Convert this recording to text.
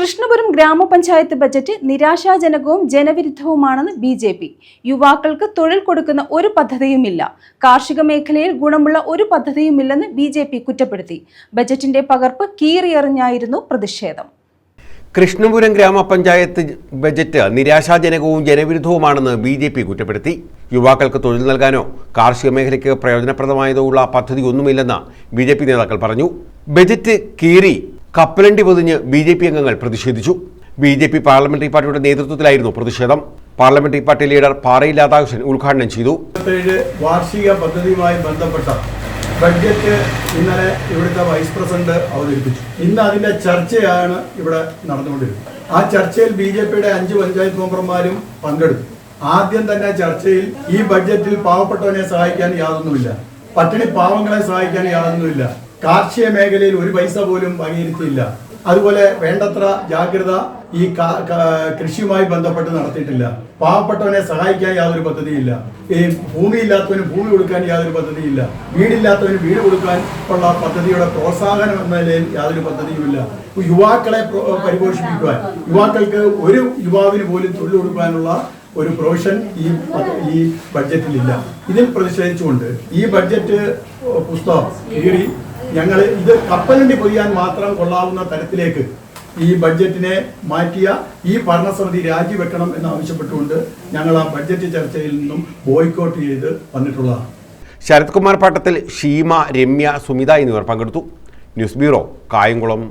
കൃഷ്ണപുരം ഗ്രാമപഞ്ചായത്ത് budget നിരാശാജനകവും ജനവിരുദ്ധവുമാണെന്ന് BJP. യുവാക്കൾക്ക് തൊഴിൽ കൊടുക്കുന്ന ഒരു പദ്ധതിയുമില്ല. കാർഷിക മേഖലയിൽ ഗുണമുള്ള ഒരു പദ്ധതിയുമില്ലെന്ന് ബി.ജെ.പി. കുറ്റപ്പെടുത്തി. ബജറ്റിന്റെ പകർപ്പ് കീറിയെറിഞ്ഞായിരുന്നു പ്രതിഷേധം. കൃഷ്ണപുരം ഗ്രാമപഞ്ചായത്ത് ബജറ്റ് നിരാശാജനകവും ജനവിരുദ്ധവുമാണെന്ന് ബി.ജെ.പി. കുറ്റപ്പെടുത്തി. യുവാക്കൾക്ക് തൊഴിൽ നൽകാനോ കാർഷിക മേഖലയ്ക്ക് പ്രയോജനപ്രദമായതോ ഉള്ള പദ്ധതിയൊന്നുമില്ലെന്ന് ബി.ജെ.പി. നേതാക്കൾ പറഞ്ഞു. ബജറ്റ് കീറി കപ്പലണ്ടി പൊതിഞ്ഞ് ബി.ജെ.പി. അംഗങ്ങൾ പ്രതിഷേധിച്ചു. ബി.ജെ.പി. പാർലമെന്ററി പാർട്ടിയുടെ നേതൃത്വത്തിലായിരുന്നു പ്രതിഷേധം. പാർലമെന്ററി പാർട്ടി ലീഡർ പാറയിൽ രാധാകൃഷ്ണൻ ഉദ്ഘാടനം ചെയ്തു. വാർഷിക പദ്ധതിയുമായി ബന്ധപ്പെട്ട ബഡ്ജറ്റ് ഇന്നലെ ഇവിടുത്തെ വൈസ് പ്രസിഡന്റ് അവതരിപ്പിച്ചു. ഇന്ന് അതിന്റെ ചർച്ചയാണ് ഇവിടെ നടന്നുകൊണ്ടിരുന്നത്. ആ ചർച്ചയിൽ ബി.ജെ.പിയുടെ 5 പഞ്ചായത്ത് മെമ്പർമാരും പങ്കെടുത്തു. ആദ്യം തന്നെ ചർച്ചയിൽ ഈ ബഡ്ജറ്റിൽ പാവപ്പെട്ടവനെ സഹായിക്കാൻ യാതൊന്നുമില്ല, പട്ടിണി പാവങ്ങളെ സഹായിക്കാൻ യാതൊന്നുമില്ല, കാർഷിക മേഖലയിൽ ഒരു പൈസ പോലും വകയിരുത്തിയില്ല, അതുപോലെ വേണ്ടത്ര ജാഗ്രത ഈ കൃഷിയുമായി ബന്ധപ്പെട്ട് നടത്തിയിട്ടില്ല, പാവപ്പെട്ടവനെ സഹായിക്കാൻ യാതൊരു പദ്ധതിയില്ല, ഈ ഭൂമിയില്ലാത്തവന് ഭൂമി കൊടുക്കാൻ യാതൊരു പദ്ധതിയില്ല, വീടില്ലാത്തവന് വീട് കൊടുക്കാൻ ഉള്ള പദ്ധതിയുടെ പ്രോത്സാഹനം എന്ന നിലയിൽ യാതൊരു പദ്ധതിയുമില്ല. യുവാക്കളെ പരിപോഷിപ്പിക്കുവാൻ, യുവാക്കൾക്ക് ഒരു യുവാവിന് പോലും തൊഴിൽ കൊടുക്കാനുള്ള ഒരു പ്രൊവിഷൻ ഈ ബഡ്ജറ്റിലില്ല. ഇതിൽ പ്രതിഷേധിച്ചുകൊണ്ട് ഈ ബഡ്ജറ്റ് പുസ്തകം കീറി ഞങ്ങൾ ഇത് കപ്പലണ്ടി പൊതിയാൻ മാത്രം കൊള്ളാവുന്ന തരത്തിലേക്ക് ഈ ബഡ്ജറ്റിനെ മാറ്റിയ ഈ ഭരണസമിതി രാജിവെക്കണം എന്ന് ആവശ്യപ്പെട്ടുകൊണ്ട് ഞങ്ങൾ ആ ബഡ്ജറ്റ് ചർച്ചയിൽ നിന്നും ബോയ്ക്കോട്ട് ചെയ്ത് വന്നിട്ടുള്ളതാണ്. ശരത് കുമാർ പാട്ടത്തിൽ, ഷീമ, രമ്യ, സുമിത എന്നിവർ പങ്കെടുത്തു. News bureau, Kayamkulam.